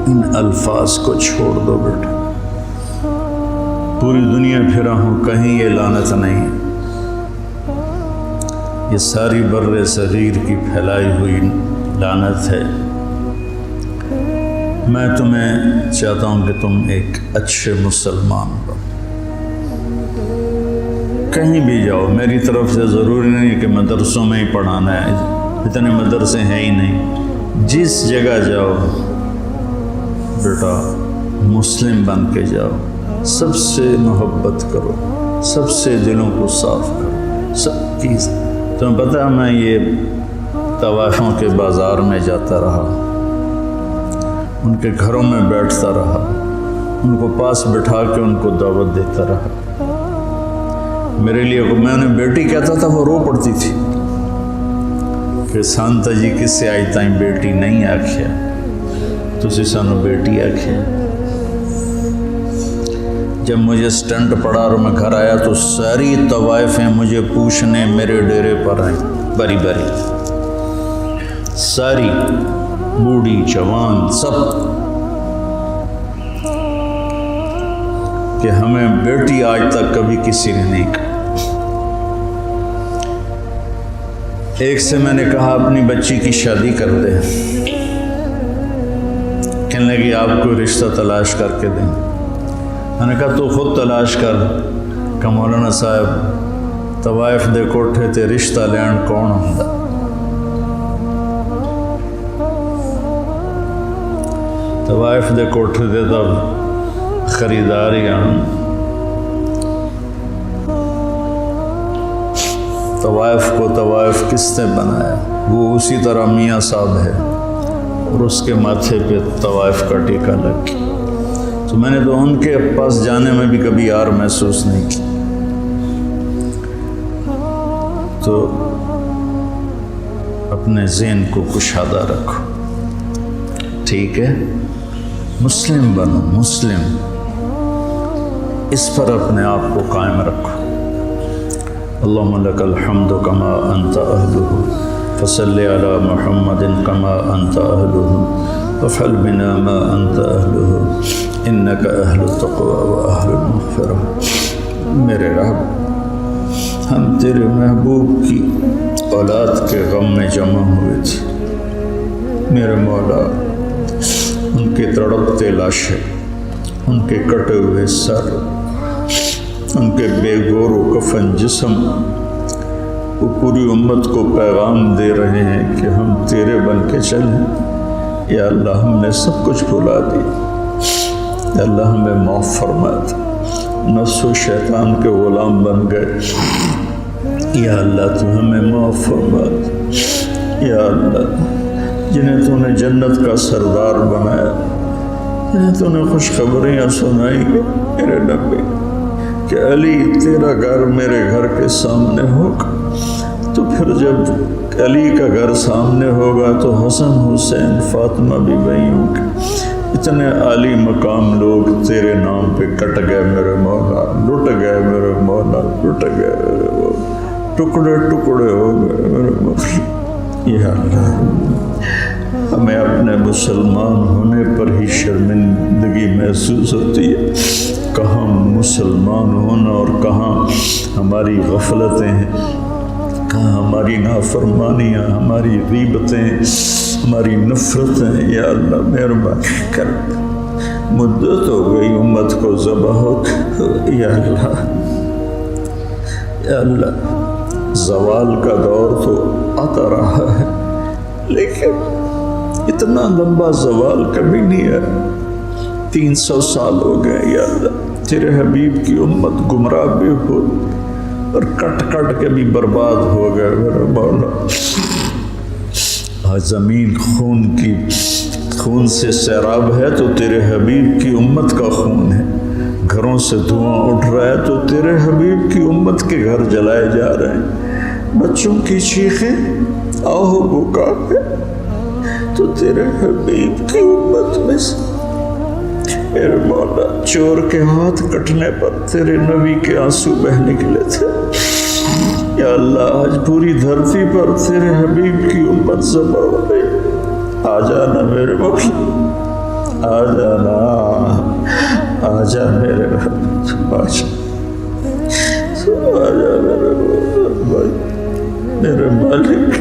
[SPEAKER 1] ان الفاظ کو چھوڑ دو بیٹا۔ پوری دنیا پھرا ہوں، کہیں یہ لعنت نہیں ہے، یہ ساری بر صغیر کی پھیلائی ہوئی لعنت ہے۔ میں تمہیں چاہتا ہوں کہ تم ایک اچھے مسلمان بنو، کہیں بھی جاؤ، میری طرف سے ضروری نہیں کہ مدرسوں میں ہی پڑھانا ہے، اتنے مدرسے ہیں ہی نہیں، جس جگہ جاؤ بیٹا مسلم بن کے جاؤ، سب سے محبت کرو، سب سے دلوں کو صاف کرو، سب کی۔ تمہیں پتہ ہے میں یہ طوائفوں کے بازار میں جاتا رہا، ان کے گھروں میں بیٹھتا رہا، ان کو پاس بٹھا کے ان کو دعوت دیتا رہا۔ میرے لیے میں انہیں بیٹی کہتا تھا، وہ رو پڑتی تھی کہ سانتا جی کس سے آئی تائیں بیٹی نہیں آکھیا، تسی سانو بیٹی آکھیا۔ جب مجھے سٹنٹ پڑا اور میں گھر آیا تو ساری طوائفیں مجھے پوچھنے میرے ڈیرے پر آئیں، بری بری، ساری، بوڑھی جوان سب، کہ ہمیں بیٹی آج تک کبھی کسی نے نہیں کہا۔ ایک سے میں نے کہا اپنی بچی کی شادی کر دے، کہنے لگی آپ کو رشتہ تلاش کر کے دیں۔ میں نے کہا تو خود تلاش کر، کہ مولانا صاحب طوائف دے کوٹھے تے رشتہ لین کون ہوندا؟ طوائف دے کوٹھے تے تب خریدار ہی آن۔ طوائف کو طوائف کس نے بنایا؟ وہ اسی طرح میاں صاحب ہے اور اس کے ماتھے پہ طوائف کا ٹیکہ لگ گیا۔ تو میں نے تو ان کے پاس جانے میں بھی کبھی یار محسوس نہیں کی۔ تو اپنے ذہن کو کشادہ رکھو، ٹھیک ہے؟ مسلم بنو، مسلم، اس پر اپنے آپ کو قائم رکھو۔ اللہم لک الحمد کما انت اہلہ، فصل علی محمد کما انت اہلہ، وافعل بنا ما انت اہلہ، انک اہل التقوی و اہل المغفرہ۔ میرے رب، ہم تیرے محبوب کی اولاد کے غم میں جمع ہوئے تھے، میرے مولا، ان کے تڑپتے لاشیں، ان کے کٹے ہوئے سر، ان کے بے گور و کفن جسم، وہ پوری امت کو پیغام دے رہے ہیں کہ ہم تیرے بن کے چلیں۔ یا اللہ ہم نے سب کچھ بھلا دیا، یا اللہ ہمیں معاف فرما دے، نفس و شیطان کے غلام بن گئے، یا اللہ تو ہمیں معاف فرما دے۔ یا اللہ جنہیں تو نے جنت کا سردار بنایا، جنہیں تو نے خوشخبریاں سنائی میرے نبی کہ علی تیرا گھر میرے گھر کے سامنے ہوگا، تو پھر جب علی کا گھر سامنے ہوگا تو حسن حسین فاطمہ بھی وہیں ہوں گے۔ اتنے عالی مقام لوگ تیرے نام پہ کٹ گئے میرے مولا، لٹ گئے میرے مولا، لٹ گئے میرے مولا، ٹکڑے ٹکڑے ہو گئے میرے مولا۔ یا اللہ ہمیں اپنے مسلمان ہونے پر ہی شرمندگی محسوس ہوتی ہے، کہاں مسلمان ہونا اور کہاں ہماری غفلتیں ہیں، کہاں ہماری نافرمانیاں، ہماری غیبتیں، ہماری نفرتیں، یا اللہ مہربانی کر، مدت ہو گئی امت کو ذبح ہو، یا اللہ یا اللہ زوال کا دور تو آتا رہا ہے، لیکن اتنا لمبا زوال کبھی نہیں ہے۔ 300 سال ہو گئے یا اللہ، تیرے حبیب کی امت گمراہ بھی ہو اور کٹ کٹ کے بھی برباد ہو گئے میرے مولا۔ آج زمین خون سے سیراب ہے تو تیرے حبیب کی امت کا خون ہے، گھروں سے دھواں اٹھ رہا ہے تو تیرے حبیب کی امت کے گھر جلائے جا رہے ہیں، بچوں کی چیخیں آہو بکا ہے تو تیرے حبیب کی امت میں سے میرے مولا چور کے ہاتھ کٹنے پر تیرے نبی کے آنسو بہ نکلے تھے، یا اللہ آج پوری دھرتی پر تیرے حبیب کی امت ذبح ہو گئی۔ آ جانا میرے مولا، آ جانا، آ جا میرے مولا، آ جا میرے مولا، میرے مالک،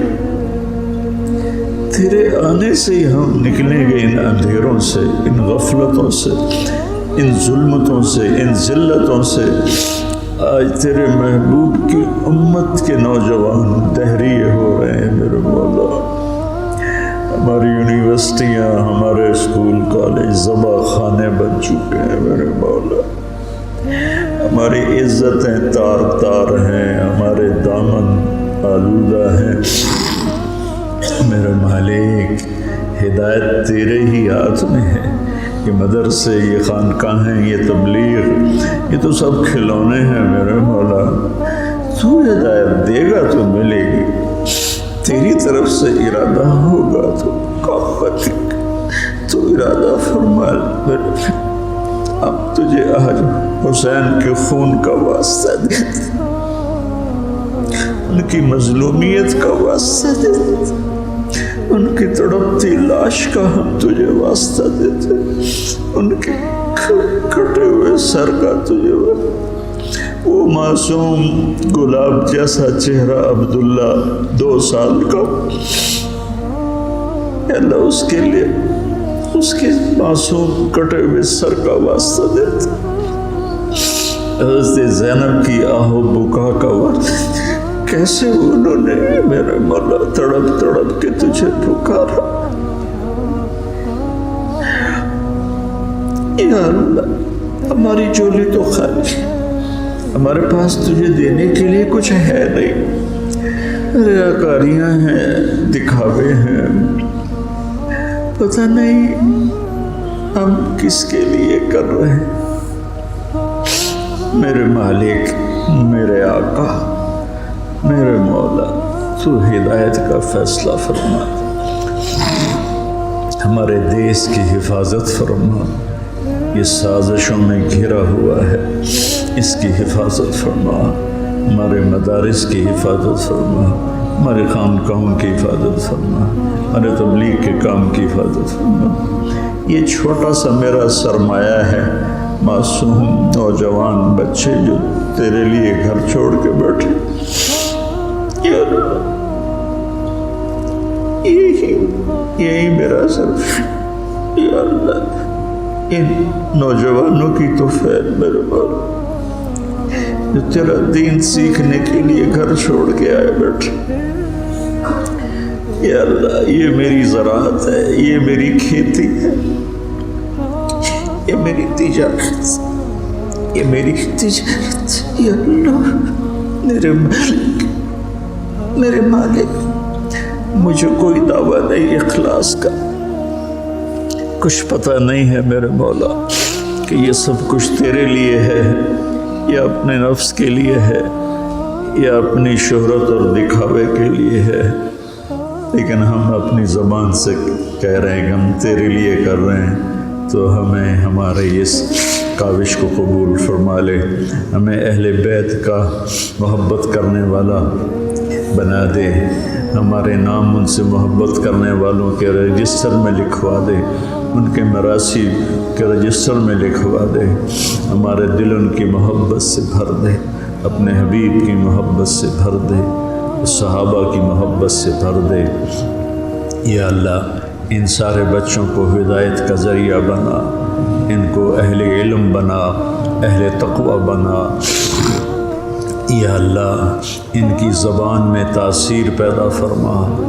[SPEAKER 1] تیرے آنے سے ہی ہم نکلیں گے ان اندھیروں سے، ان غفلتوں سے، ان ظلمتوں سے، ان ذلتوں سے۔ آج تیرے محبوب کی امت کے نوجوان دہریے ہو رہے ہیں میرے مولا، ہماری یونیورسٹیاں، ہمارے اسکول کالج ذبح خانے بن چکے ہیں میرے مولا، ہماری عزتیں تار تار ہیں، ہمارے دامن آلودہ ہیں میرے مالک۔ ہدایت تیرے ہی ہاتھ میں ہے، یہ مدرسے، یہ خانقاہیں، یہ تبلیغ، یہ تو سب کھلونے ہیں میرے مولا، تو ہدایت دے گا تو ملے گی، تیری طرف سے ارادہ ہوگا تو قوت، تو ارادہ فرما میرے، اب تجھے آج حسین کے خون کا واسطہ دیتے، ان کی مظلومیت کا واسطہ دیتے، ان کی تڑپتی لاش کا ہم تجھے واسطہ دیتے، ان کے کٹے ہوئے سر کا تجھے واسطہ، وہ معصوم گلاب جیسا چہرہ عبداللہ 2 سال کا، اللہ اس کے لیے اس کے معصوم کٹے ہوئے سر کا واسطہ دیتے، حضرت زینب کی آہو بکا کا واسطہ، کیسے انہوں نے میرے مولا تڑپ تڑپ کے تجھے پکارا، یا اللہ ہماری جھولی تو خالی ہے، ہمارے پاس تجھے دینے کے لیے کچھ ہے نہیں، ریاکاریاں ہیں، دکھاوے ہیں، پتہ نہیں ہم کس کے لیے کر رہے ہیں، میرے مالک، میرے آقا، میرے مولا، تو ہدایت کا فیصلہ فرما، ہمارے دیس کی حفاظت فرما، یہ سازشوں میں گھرا ہوا ہے، اس کی حفاظت فرما، ہمارے مدارس کی حفاظت فرما، ہمارے خانقاہوں کی حفاظت فرما، ہمارے تبلیغ کے کام کی حفاظت فرما۔ یہ چھوٹا سا میرا سرمایہ ہے، معصوم نوجوان بچے جو تیرے لیے گھر چھوڑ کے بیٹھے، یا اللہ یہی میرا سر، یا اللہ ان نوجوانوں کی تو فیض میرے مولا جو تیرا دین سیکھنے کے لیے گھر چھوڑ کے آئے بیٹھے، یا اللہ یہ میری زراعت ہے، یہ میری کھیتی ہے، یہ میری تجارت، یہ میری تجارت، یا اللہ میرے مالک، میرے مالک، مجھے کوئی دعویٰ نہیں اخلاص کا، کچھ پتہ نہیں ہے میرے مولا کہ یہ سب کچھ تیرے لیے ہے یا اپنے نفس کے لیے ہے یا اپنی شہرت اور دکھاوے کے لیے ہے، لیکن ہم اپنی زبان سے کہہ رہے ہیں کہ ہم تیرے لیے کر رہے ہیں، تو ہمیں ہمارے اس کاوش کو قبول فرما لے، ہمیں اہل بیت کا محبت کرنے والا بنا دے، ہمارے نام ان سے محبت کرنے والوں کے رجسٹر میں لکھوا دے، ان کے مراثی کے رجسٹر میں لکھوا دے، ہمارے دل ان کی محبت سے بھر دے، اپنے حبیب کی محبت سے بھر دے، صحابہ کی محبت سے بھر دے۔ یا اللہ ان سارے بچوں کو ہدایت کا ذریعہ بنا، ان کو اہل علم بنا، اہل تقوی بنا۔ یا اللہ ان کی زبان میں تاثیر پیدا فرما،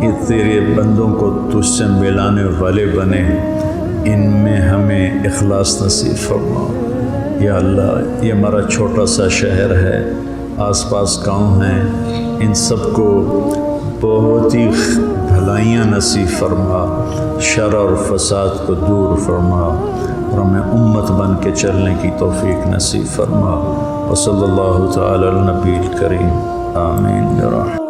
[SPEAKER 1] یہ تیرے بندوں کو تجھ سے ملانے والے بنے، ان میں ہمیں اخلاص نصیب فرما۔ یا اللہ یہ ہمارا چھوٹا سا شہر ہے، آس پاس گاؤں ہیں، ان سب کو بہت ہی بھلائیاں نصیب فرما، شر اور فساد کو دور فرما، اور ہمیں امت بن کے چلنے کی توفیق نصیب فرما۔ وصلی اللہ تعالی علی النبی الکریم، آمین برحمتہ۔